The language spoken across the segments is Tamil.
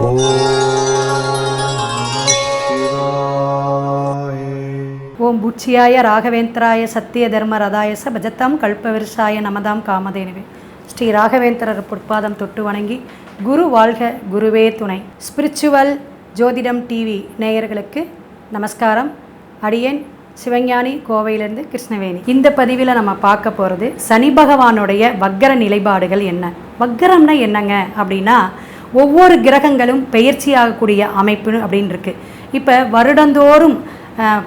ஓம் பூச்சியாய ராகவேந்திராய சத்திய தர்ம ரதாயச பஜத்தாம் கல்பவிருஷாய நமதாம் காமதேனுவே. ஸ்ரீ ராகவேந்திரர் பொற்பாதம் தொட்டு வணங்கி குரு வாழ்க குருவே துணை. ஸ்பிரிச்சுவல் ஜோதிடம் டிவி நேயர்களுக்கு நமஸ்காரம். அடியேன் சிவஞானி, கோவையிலேருந்து கிருஷ்ணவேணி. இந்த பதிவில் நம்ம பார்க்க போகிறது சனி பகவானுடைய வக்கர நிலைப்பாடுகள் என்ன. வக்கரம்னா என்னங்க அப்படின்னா, ஒவ்வொரு கிரகங்களும் பெயர்ச்சியாகக்கூடிய அமைப்பு அப்படின்னு இருக்குது. இப்போ வருடந்தோறும்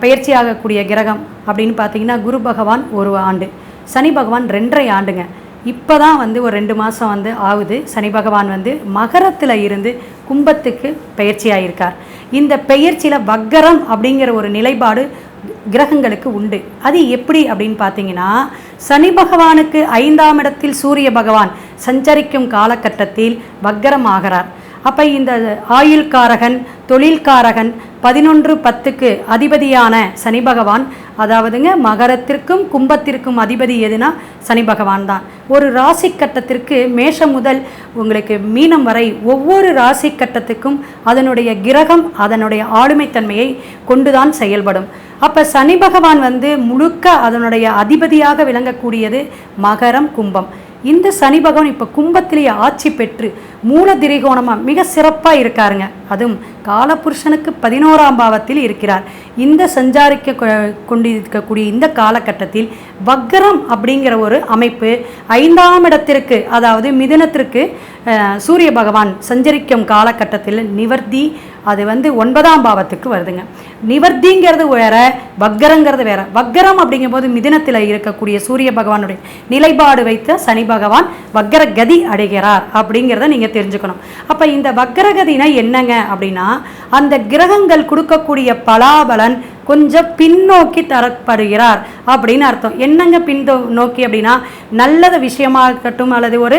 பெயர்ச்சியாகக்கூடிய கிரகம் அப்படின்னு பார்த்தீங்கன்னா குரு பகவான் 1 ஆண்டு, சனி பகவான் 2.5 ஆண்டுங்க. இப்போ தான் ஒரு 2 மாதம் ஆகுது. சனி பகவான் மகரத்தில் இருந்து கும்பத்துக்கு பெயர்ச்சி ஆகியிருக்கார். இந்த பெயர்ச்சியில் வக்கரம் அப்படிங்கிற ஒரு நிலைப்பாடு கிரகங்களுக்கு உண்டு. அது எப்படி அப்படின்னு பார்த்தீங்கன்னா, சனி பகவானுக்கு 5ஆம் இடத்தில் சூரிய பகவான் சஞ்சரிக்கும் காலகட்டத்தில் வக்கரம் ஆகிறார். அப்போ இந்த ஆயுள்காரகன், தொழில்காரகன், 11-10க்கு அதிபதியான சனி பகவான், அதாவதுங்க மகரத்திற்கும் கும்பத்திற்கும் அதிபதி எதுனா சனி பகவான் தான். ஒரு ராசி கட்டத்திற்கு மேஷம் முதல் உங்களுக்கு மீனம் வரை ஒவ்வொரு ராசி கட்டத்துக்கும் அதனுடைய கிரகம் அதனுடைய ஆளுமைத்தன்மையை கொண்டுதான் செயல்படும். அப்போ சனி பகவான் முழுக்க அதனுடைய அதிபதியாக விளங்கக்கூடியது மகரம், கும்பம். இந்த சனி பகவான் இப்போ கும்பத்திலேயே ஆட்சி பெற்று மூல திரிகோணமாக மிக சிறப்பாக இருக்காருங்க. அதுவும் காலபுருஷனுக்கு 11ஆம் பாவத்தில் இருக்கிறார். இந்த சஞ்சாரிக்க கொண்டிருக்கக்கூடிய இந்த காலகட்டத்தில் வக்கரம் அப்படிங்கிற ஒரு அமைப்பு 5ஆம் இடத்திற்கு, அதாவது மிதுனத்திற்கு சூரிய பகவான் சஞ்சரிக்கும் காலகட்டத்தில் நிவர்த்தி, அது 9ஆம் பாவத்துக்கு வருதுங்க. நிவர்த்திங்கிறது வேற, வக்கரங்கிறது வேற. வக்கரம் அப்படிங்கும்போது மிதுனத்தில் இருக்கக்கூடிய சூரிய பகவானுடைய நிலைப்பாடு வைத்த சனி பகவான் வக்கர கதி அடைகிறார் அப்படிங்கிறத நீங்கள் தெரிஞ்சுக்கணும். அப்போ இந்த வக்கரகதினா என்னங்க அப்படின்னா, அந்த கிரகங்கள் கொடுக்கக்கூடிய பலாபலன் கொஞ்சம் பின்னோக்கி தரப்படுகிறார் அப்படின்னு அர்த்தம். என்னங்க பின்னோக்கி அப்படின்னா, நல்லது விஷயமாக இருக்கட்டும், அல்லது ஒரு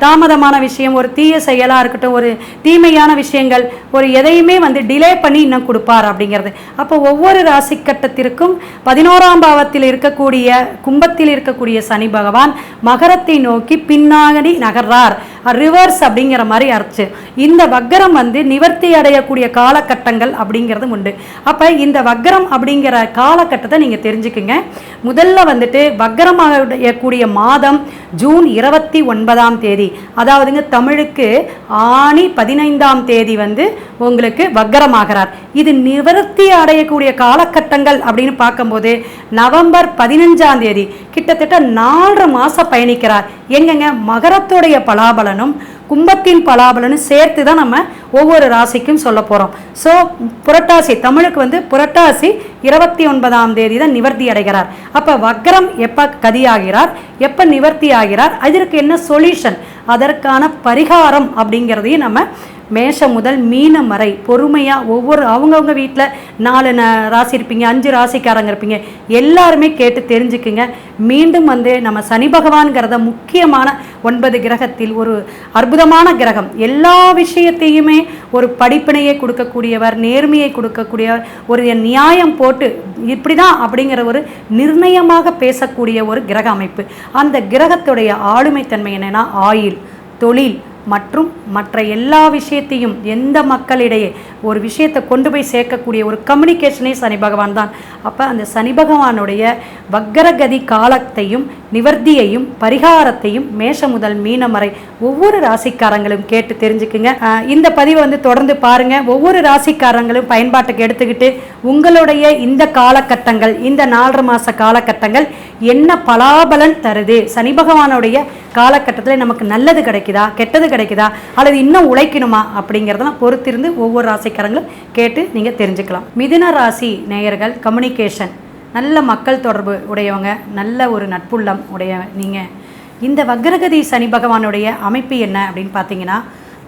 தாமதமான விஷயம், ஒரு தீய செயலாக இருக்கட்டும், ஒரு தீமையான விஷயங்கள், ஒரு எதையுமே டிலே பண்ணி இன்னும் கொடுப்பார் அப்படிங்கிறது. அப்போ ஒவ்வொரு ராசி கட்டத்திற்கும் 11ஆம் பாவத்தில் இருக்கக்கூடிய கும்பத்தில் இருக்கக்கூடிய சனி பகவான் மகரத்தை நோக்கி பின்னாடி நகர்றார், ரிவர்ஸ் அப்படிங்கிற மாதிரி அர்ச்சு. இந்த வக்கரம் நிவர்த்தி அடையக்கூடிய காலகட்டங்கள் அப்படிங்கிறது உண்டு. அப்போ இந்த வக்கரம் அப்படிங்கிற காலகட்டத்தை நீங்கள் தெரிஞ்சுக்குங்க. முதல்ல வக்கரமாகக்கூடிய மாதம் ஜூன் 29ஆம் தேதி, அதாவதுங்க தமிழுக்கு ஆணி 15ஆம் தேதி உங்களுக்கு வக்கரமாகிறார். இது நிவர்த்தி அடையக்கூடிய காலகட்டங்கள் அப்படின்னு பார்க்கும்போது நவம்பர் 15ஆம் தேதி, கிட்டத்தட்ட 4.5 மாதம் பயணிக்கிறார். எங்கங்க மகரத்துடைய பலாபலனும் கும்பத்தின் பலாபலனும் சேர்த்து தான் நம்ம ஒவ்வொரு ராசிக்கும் சொல்ல போகிறோம். ஸோ புரட்டாசி, தமிழுக்கு புரட்டாசி 29ஆம் தேதி தான் நிவர்த்தி அடைகிறார். அப்போ வக்கரம் எப்போ கதியாகிறார், எப்போ நிவர்த்தி ஆகிறார், அதற்கு என்ன சொல்யூஷன், அதற்கான பரிகாரம் அப்படிங்கிறதையும் நம்ம மேஷம் முதல் மீனம் வரை பொறுமையாக ஒவ்வொரு அவங்கவுங்க வீட்டில் 4 ராசி இருப்பீங்க, 5 ராசிக்காரங்க இருப்பீங்க, எல்லாருமே கேட்டு தெரிஞ்சுக்குங்க. மீண்டும் நம்ம சனி பகவான்கிறத முக்கியமான 9 கிரகத்தில் ஒரு அற்புதமான கிரகம். எல்லா விஷயத்தையுமே ஒரு படிப்பினையை கொடுக்கக்கூடியவர், நேர்மையை கொடுக்கக்கூடியவர், ஒரு நியாயம் போட்டு இப்படி தான் அப்படிங்கிற ஒரு நிர்ணயமாக பேசக்கூடிய ஒரு கிரக அமைப்பு. அந்த கிரகத்துடைய ஆளுமைத்தன்மை என்னென்னா ஆயுள், தொழில் மற்றும் மற்ற எல்லா விஷயத்தையும் எந்த மக்களிடையே ஒரு விஷயத்தை கொண்டு போய் சேர்க்கக்கூடிய ஒரு கம்யூனிகேஷனே சனி பகவான் தான். அப்போ அந்த சனி பகவானுடைய வக்கரகதி காலத்தையும் நிவர்த்தியையும் பரிகாரத்தையும் மேஷம் முதல் மீனம் வரை ஒவ்வொரு ராசிக்காரங்களும் கேட்டு தெரிஞ்சுக்குங்க. இந்த பதிவை தொடர்ந்து பாருங்க. ஒவ்வொரு ராசிக்காரங்களும் பயன்பாட்டுக்கு எடுத்துக்கிட்டு உங்களுடைய இந்த காலகட்டங்கள், இந்த 4.5 மாத காலகட்டங்கள் என்ன பலாபலன் தருது, சனி பகவானுடைய காலகட்டத்தில் நமக்கு நல்லது கிடைக்குதா, கெட்டது கிடைக்குதா, அல்லது இன்னும் உழைக்கணுமா அப்படிங்கிறதெல்லாம் பொறுத்திருந்து ஒவ்வொரு ராசிக்காரங்களும் கேட்டு நீங்கள் தெரிஞ்சுக்கலாம். மிதுன ராசி நேயர்கள் கம்யூனிகேஷன், நல்ல மக்கள் தொடர்பு உடையவங்க, நல்ல ஒரு நட்புள்ளம் உடைய நீங்கள், இந்த வக்கரகதி சனி பகவானுடைய அமைப்பு என்ன அப்படின்னு பார்த்தீங்கன்னா,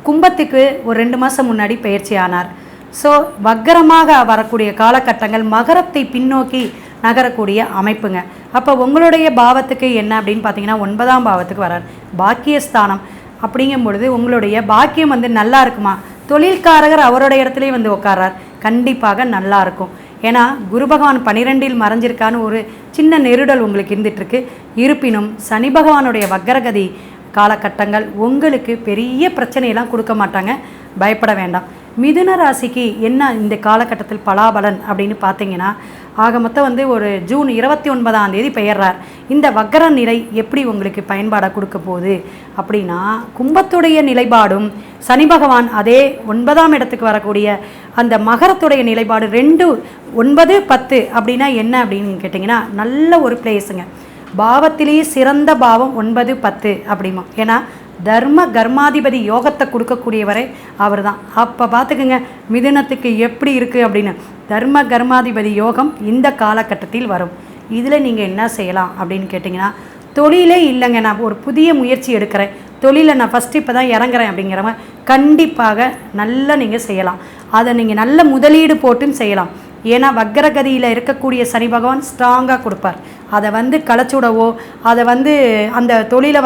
கும்பத்துக்கு ஒரு 2 மாதம் முன்னாடி பயிற்சி ஆனார். ஸோ வக்கரமாக வரக்கூடிய காலகட்டங்கள் மகரத்தை பின்னோக்கி நகரக்கூடிய அமைப்புங்க. அப்போ உங்களுடைய பாவத்துக்கு என்ன அப்படின்னு பார்த்தீங்கன்னா 9ஆம் பாவத்துக்கு வரார், பாக்கியஸ்தானம். அப்படிங்கும் பொழுது உங்களுடைய பாக்கியம் நல்லா இருக்குமா, தொழில்காரகர் அவருடைய இடத்துலேயே உட்காரார், கண்டிப்பாக நல்லா இருக்கும். ஏன்னா குரு பகவான் 12இல் மறைஞ்சிருக்கான்னு ஒரு சின்ன நெருடல் உங்களுக்கு இருந்துகிட்ருக்கு. இருப்பினும் சனி பகவானுடைய வக்கரகதி காலகட்டங்கள் உங்களுக்கு பெரிய பிரச்சனையெல்லாம் கொடுக்க மாட்டாங்க. பயப்பட வேண்டாம். மிதுன ராசிக்கு என்ன இந்த காலகட்டத்தில் பலாபலன் அப்படின்னு பார்த்தீங்கன்னா, ஆக மொத்தம் ஒரு ஜூன் 29ஆம் தேதி பெயர்றார். இந்த வக்கர நிலை எப்படி உங்களுக்கு பயன்பாடை கொடுக்க போகுது அப்படின்னா, கும்பத்துடைய நிலைப்பாடும் சனி பகவான் அதே 9ஆம் இடத்துக்கு வரக்கூடிய அந்த மகரத்துடைய நிலைப்பாடு 2 9 10 அப்படின்னா என்ன அப்படின்னு கேட்டிங்கன்னா, நல்ல ஒரு பிளேஸுங்க. பாவத்திலேயே சிறந்த பாவம் 9 10 அப்படிமா. ஏன்னா தர்ம கர்மாதிபதி யோகத்தை கொடுக்கக்கூடியவரே அவர் தான். அப்போ பார்த்துக்குங்க மிதுனத்துக்கு எப்படி இருக்குது அப்படின்னு. தர்ம கர்மாதிபதி யோகம் இந்த காலகட்டத்தில் வரும். இதில் நீங்கள் என்ன செய்யலாம் அப்படின்னு கேட்டிங்கன்னா, தொழிலே இல்லைங்க, நான் ஒரு புதிய முயற்சி எடுக்கிறேன், தொழிலை நான் ஃபஸ்ட்டு இப்போ தான் இறங்குறேன் அப்படிங்கிறவங்க கண்டிப்பாக நல்லா நீங்கள் செய்யலாம். அதை நீங்கள் நல்ல முதலீடு போட்டும் செய்யலாம். ஏன்னா வக்கரகதியில் இருக்கக்கூடிய சனி பகவான் ஸ்ட்ராங்காக கொடுப்பார். அதை களைச்சுடவோ அதை அந்த தொழிலை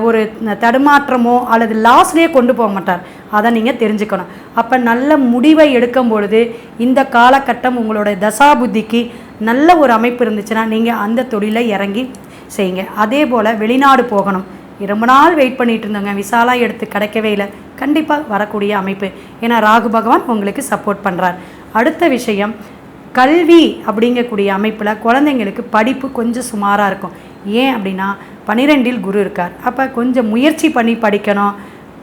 ஒரு தடுமாற்றமோ அல்லது லாஸ்லேயே கொண்டு போக மாட்டார். அதை நீங்கள் தெரிஞ்சுக்கணும். அப்போ நல்ல முடிவை எடுக்கும் பொழுது இந்த காலகட்டம் உங்களோட தசாபுத்திக்கு நல்ல ஒரு அமைப்பு இருந்துச்சுன்னா நீங்கள் அந்த தொழிலை இறங்கி செய்யுங்க. அதே போல் வெளிநாடு போகணும், ரொம்ப நாள் வெயிட் பண்ணிகிட்டு இருந்தோங்க, விசாலாம் எடுத்து கிடைக்கவே இல்லை, கண்டிப்பாக வரக்கூடிய அமைப்பு. ஏன்னா ராகு பகவான் உங்களுக்கு சப்போர்ட் பண்ணுறார். அடுத்த விஷயம், கல்வி அப்படிங்கக்கூடிய அமைப்பில் குழந்தைங்களுக்கு படிப்பு கொஞ்சம் சுமாராக இருக்கும். ஏன் அப்படின்னா 12இல் குரு இருக்கார். அப்போ கொஞ்சம் முயற்சி பண்ணி படிக்கணும்,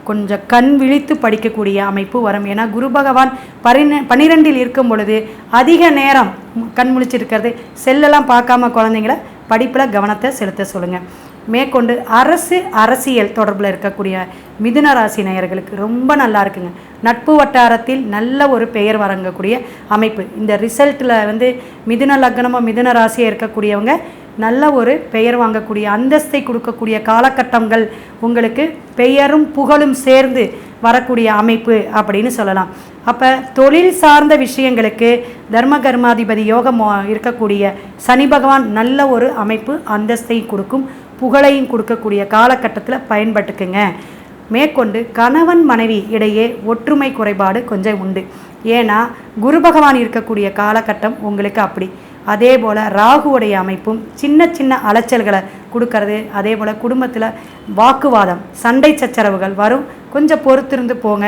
கொஞ்சம் கண் விழித்து படிக்கக்கூடிய அமைப்பு வரும். ஏன்னா குரு பகவான் 12இல் இருக்கும் பொழுது அதிக நேரம் கண் முழிச்சிருக்கிறது, செல்லெல்லாம் பார்க்காம குழந்தைங்கள படிப்பில் கவனத்தை செலுத்த சொல்லுங்கள். மேற்கொண்டு அரசியல் தொடர்பில் இருக்கக்கூடிய மிதுன ராசி நேயர்களுக்கு ரொம்ப நல்லா இருக்குங்க. நட்பு வட்டாரத்தில் நல்ல ஒரு பெயர் வழங்கக்கூடிய அமைப்பு. இந்த ரிசல்ட்டில் மிதுன லக்னமாக மிதுன ராசியாக இருக்கக்கூடியவங்க நல்ல ஒரு பெயர் வாங்கக்கூடிய அந்தஸ்தை கொடுக்கக்கூடிய காலகட்டங்கள் உங்களுக்கு பெயரும் புகழும் சேர்ந்து வரக்கூடிய அமைப்பு அப்படின்னு சொல்லலாம். அப்போ தொழில் சார்ந்த விஷயங்களுக்கு தர்ம கர்மாதிபதி யோகம் இருக்கக்கூடிய சனி பகவான் நல்ல ஒரு அமைப்பு அந்தஸ்தை கொடுக்கும், புகழையும் கொடுக்கக்கூடிய காலகட்டத்தில் பயன்பட்டுக்குங்க. மேற்கொண்டு கணவன் மனைவி இடையே ஒற்றுமை குறைபாடு கொஞ்சம் உண்டு. ஏன்னா குரு பகவான் இருக்கக்கூடிய காலகட்டம் உங்களுக்கு அப்படி. அதே போல் ராகுவுடைய அமைப்பும் சின்ன சின்ன அலைச்சல்களை கொடுக்கறது. அதே போல் குடும்பத்தில் வாக்குவாதம் சண்டை சச்சரவுகள் வரும், கொஞ்சம் பொறுத்திருந்து போங்க.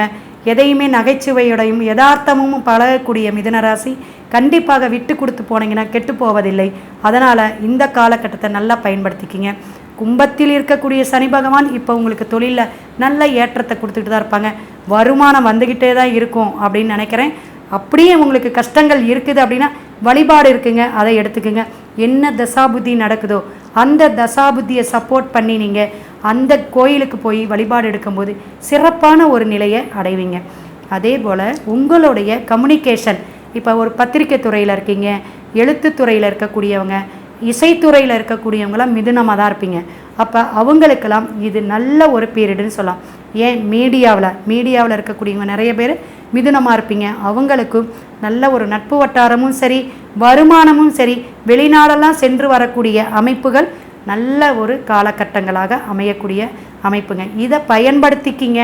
எதையுமே நகைச்சுவையுடையும் யதார்த்தமும் பழகக்கூடிய மிதுனராசி கண்டிப்பாக விட்டு கொடுத்து போனீங்கன்னா கெட்டு போவதில்லை. அதனால் இந்த காலகட்டத்தை நல்லா பயன்படுத்திக்கிங்க. கும்பத்தில் இருக்கக்கூடிய சனி பகவான் இப்போ உங்களுக்கு தொழிலில் நல்ல ஏற்றத்தை கொடுத்துட்டு தான் இருப்பாங்க. வருமானம் வந்துக்கிட்டே தான் இருக்கும் அப்படின்னு நினைக்கிறேன். அப்படியே உங்களுக்கு கஷ்டங்கள் இருக்குது அப்படின்னா வழிபாடு இருக்குங்க, அதை எடுத்துக்குங்க. என்ன தசாபுத்தி நடக்குதோ அந்த தசாபுத்தியை சப்போர்ட் பண்ணி நீங்கள் அந்த கோயிலுக்கு போய் வழிபாடு எடுக்கும்போது சிறப்பான ஒரு நிலையை அடைவீங்க. அதே போல் உங்களுடைய கம்யூனிகேஷன், இப்போ ஒரு பத்திரிக்கை துறையில் இருக்கீங்க, எழுத்துத்துறையில் இருக்கக்கூடியவங்க, இசைத்துறையில் இருக்கக்கூடியவங்களாம் மிதுனமாக தான் இருப்பீங்க. அப்போ அவங்களுக்கெல்லாம் இது நல்ல ஒரு பீரியடுன்னு சொல்லலாம். ஏன் மீடியாவில் இருக்கக்கூடியவங்க நிறைய பேர் மிதுனமாக இருப்பீங்க. அவங்களுக்கும் நல்ல ஒரு நட்பு வட்டாரமும் சரி, வருமானமும் சரி, வெளிநாடெல்லாம் சென்று வரக்கூடிய அமைப்புகள் நல்ல ஒரு காலகட்டங்களாக அமையக்கூடிய அமைப்புங்க. இதை பயன்படுத்திக்கிங்க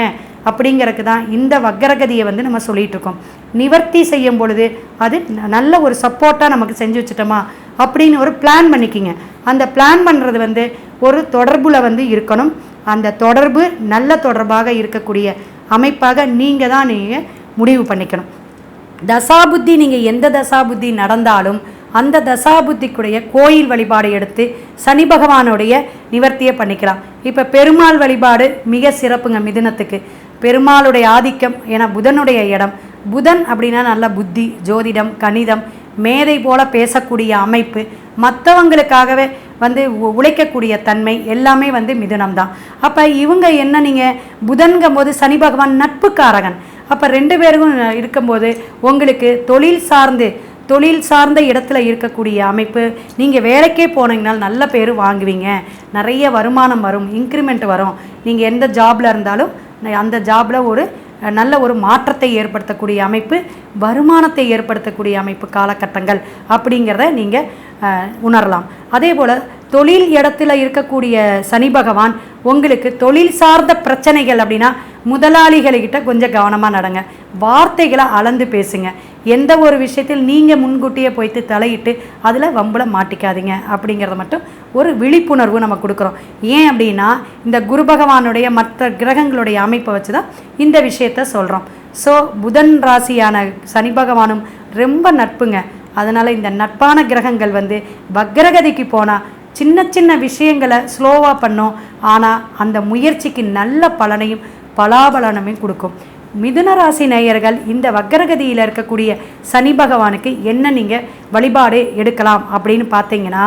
அப்படிங்கிறதுக்கு தான் இந்த வக்கரகதியை நம்ம சொல்லிகிட்டு இருக்கோம். நிவர்த்தி செய்யும் பொழுது அது நல்ல ஒரு சப்போர்ட்டாக நமக்கு செஞ்சு வச்சுட்டோமா அப்படின்னு ஒரு பிளான் பண்ணிக்கிங்க. அந்த பிளான் பண்ணுறது ஒரு தொடர்பில் இருக்கணும். அந்த தொடர்பு நல்ல தொடர்பாக இருக்கக்கூடிய அமைப்பாக நீங்கள் தான் முடிவு பண்ணிக்கணும். தசாபுத்தி நீங்கள் எந்த தசாபுத்தி நடந்தாலும் அந்த தசாபுத்திக்குடைய கோயில் வழிபாடு எடுத்து சனி பகவானுடைய நிவர்த்தியை பண்ணிக்கலாம். இப்போ பெருமாள் வழிபாடு மிக சிறப்புங்க. மிதுனத்துக்கு பெருமாளுடைய ஆதிக்கம், ஏன்னா புதனுடைய இடம். புதன் அப்படின்னா நல்ல புத்தி, ஜோதிடம், கணிதம், மேதை போல பேசக்கூடிய அமைப்பு, மற்றவங்களுக்காகவே உழைக்கக்கூடிய தன்மை எல்லாமே மிதுனம் தான். அப்போ இவங்க என்ன, நீங்கள் புதன்கும் போது சனி பகவான் நட்புக்காரகன். அப்போ 2 பேருக்கும் இருக்கும்போது உங்களுக்கு தொழில் சார்ந்த இடத்துல இருக்கக்கூடிய அமைப்பு. நீங்கள் வேலைக்கே போனீங்கனால் நல்ல பேர் வாங்குவீங்க, நிறைய வருமானம் வரும், இன்க்ரிமெண்ட் வரும். நீங்கள் எந்த ஜாபில் இருந்தாலும் அந்த ஜாபில் ஒரு நல்ல ஒரு மாற்றத்தை ஏற்படுத்தக்கூடிய அமைப்பு, வருமானத்தை ஏற்படுத்தக்கூடிய அமைப்பு காலகட்டங்கள் அப்படிங்கிறத நீங்கள் உணரலாம். அதே போல் தொழில் இடத்துல இருக்கக்கூடிய சனி பகவான் உங்களுக்கு தொழில் சார்ந்த பிரச்சனைகள் அப்படின்னா முதலாளிகள்கிட்ட கொஞ்சம் கவனமாக நடங்க, வார்த்தைகளை அளந்து பேசுங்க. எந்த ஒரு விஷயத்தில் நீங்கள் முன்கூட்டியே போய்த்து தலையிட்டு அதில் வம்புல மாட்டிக்காதீங்க அப்படிங்கிறத மட்டும் ஒரு விழிப்புணர்வு நம்ம கொடுக்குறோம். ஏன் அப்படின்னா இந்த குரு பகவானுடைய மற்ற கிரகங்களுடைய அமைப்பை வச்சு தான் இந்த விஷயத்த சொல்கிறோம். ஸோ புதன் ராசியான சனி பகவானும் ரொம்ப நட்புங்க. அதனால் இந்த நட்பான கிரகங்கள் வக்ரகதிக்கு போனால் சின்ன சின்ன விஷயங்களை ஸ்லோவாக பண்ணோம், ஆனால் அந்த முயற்சிக்கு நல்ல பலனையும் பலாபலனையும் கொடுக்கும். மிதுன ராசி நேயர்கள் இந்த வக்ரகதியில் இருக்கக்கூடிய சனி பகவானுக்கு என்ன நீங்கள் வழிபாடு எடுக்கலாம் அப்படின்னு பார்த்தீங்கன்னா,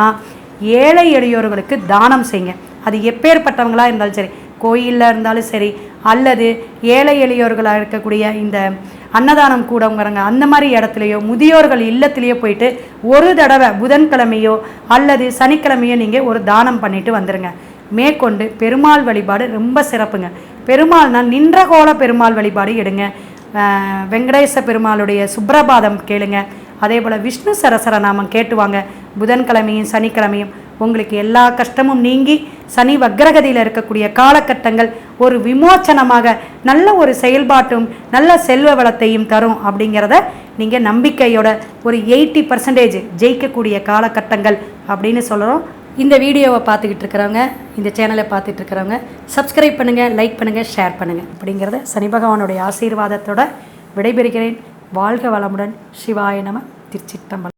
ஏழை எளியோர்களுக்கு தானம் செய்யுங்க. அது எப்பேற்பட்டவங்களாக இருந்தாலும் சரி, கோயிலில் இருந்தாலும் சரி, அல்லது ஏழை எளியோர்களாக இருக்கக்கூடிய இந்த அன்னதானம் கூடங்கிறங்க அந்த மாதிரி இடத்துலையோ முதியோர்கள் இல்லத்துலேயோ போயிட்டு ஒரு தடவை புதன்கிழமையோ அல்லது சனிக்கிழமையோ நீங்கள் ஒரு தானம் பண்ணிட்டு வந்துடுங்க. மேற்கொண்டு பெருமாள் வழிபாடு ரொம்ப சிறப்புங்க. பெருமாள்னால் நின்ற கோல பெருமாள் வழிபாடு எடுங்க. வெங்கடேச பெருமாளுடைய சுப்ரபாதம் கேளுங்க. அதே போல் விஷ்ணு சரசரநாமம் கேட்டுவாங்க. புதன்கிழமையும் சனிக்கிழமையும் உங்களுக்கு எல்லா கஷ்டமும் நீங்கி சனி வக்ரகதியில் இருக்கக்கூடிய காலகட்டங்கள் ஒரு விமோச்சனமாக நல்ல ஒரு செயல்பாட்டும் நல்ல செல்வ வளத்தையும் தரும் அப்படிங்கிறத நீங்கள் நம்பிக்கையோட ஒரு 80% ஜெயிக்கக்கூடிய காலகட்டங்கள் அப்படின்னு சொல்கிறோம். இந்த வீடியோவை பார்த்துக்கிட்டு இருக்கிறவங்க, இந்த சேனலை பார்த்துட்டு இருக்கிறவங்க சப்ஸ்கிரைப் பண்ணுங்கள், லைக் பண்ணுங்கள், ஷேர் பண்ணுங்கள். அப்படிங்கிறத சனி பகவானுடைய ஆசீர்வாதத்தோட விடைபெறுகிறேன். வாழ்க வளமுடன். சிவாய நம. திருச்சிற்றம்பலம்.